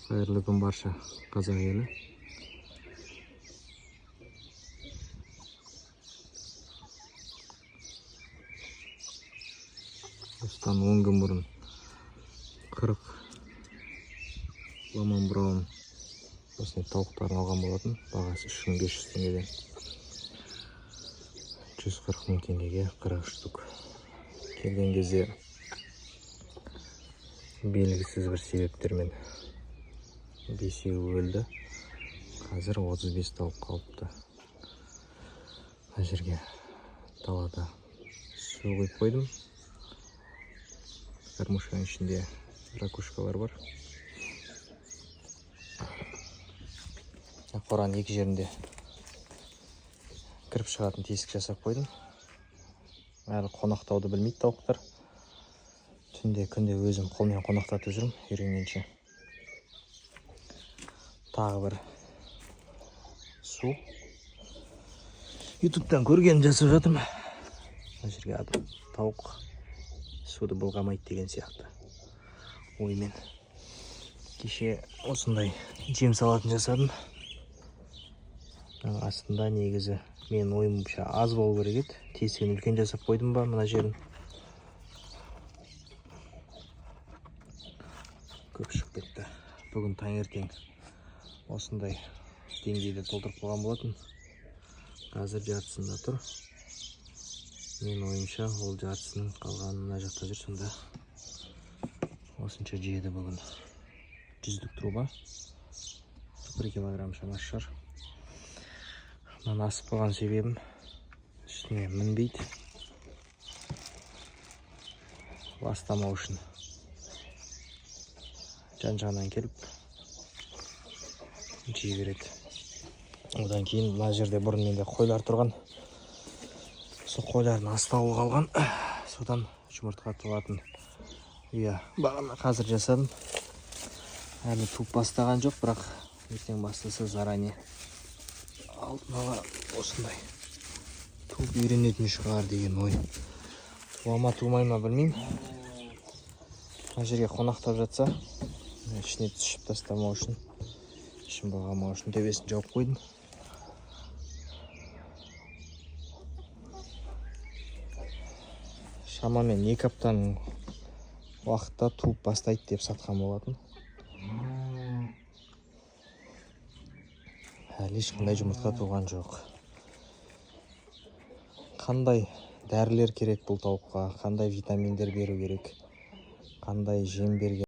Қайырлы күн барша қазақ елі. Осыдан 10 күн бұрын 40 ламан браун осындай тауықтарын алған болатын. Бағасы 3500 теңгеден 140 мың теңгеге 40 штук. Келген кезде белгісіз бір себептермен бесеуі өлді. Қазір 35 тауық қалыпты. Мына жерге далада су құйып қойдым. Кормушканың ішінде ракушкалар бар. Қораның екі жерінде кіріп шығатын тесік жасап қойдым. Әлі қонақтауды білмейді тауықтар. Түнде күнде өзім қолмен қонақтатып жүрмін, үйренгенше. Тағы бір су. Ютубтан көрген жасап жатырмын. Мына жерге адам тауық суды былғамайды деген сияқты оймен. Кеше осындай жем салатын жасадым. Астында негізі мен ойымша аз болу керек еді. Тесігін үлкен жасап қойдым ба мына жерін. Көп шығып кетті. Бүгін таңертең осындай деңгейде толтырып қойған болатын. Қазір жартысында тұр. Мен ойымша ол жартысының қалғаны мына жақта жүр. Сонда осынша жеді бүгін. 100-лік труба. 1 килограмм шамасы шығар. Мына асып қалған себебім үстіне мінбейді. Ластамау үшін жан-жағынан келіп жей береді. Одан кейін мына жерде бұрын менде қойлар тұрған. Сол қойлардың астауы қалған. Содан жұмыртқа туатын ұя бағана қазір жасадым. Әлі туып бастаған жоқ, бірақ ертең бастаса заранее алдын ала осындай туып үйренетін шығар деген ой. Туа ма тумай ма білмеймін. Мына жерге қонақтап жатса, ішіне түсіп тастамау үшін, ішін былғамау үшін төбесін жауып қойдым. Шамамен 2 аптаның уақытта туып бастайды деп сатқан болатын. Әлі ешқандай жұмыртқа туған жоқ. Қандай дәрілер керек бұл тауыққа, қандай витаминдер беру керек, қандай жем берген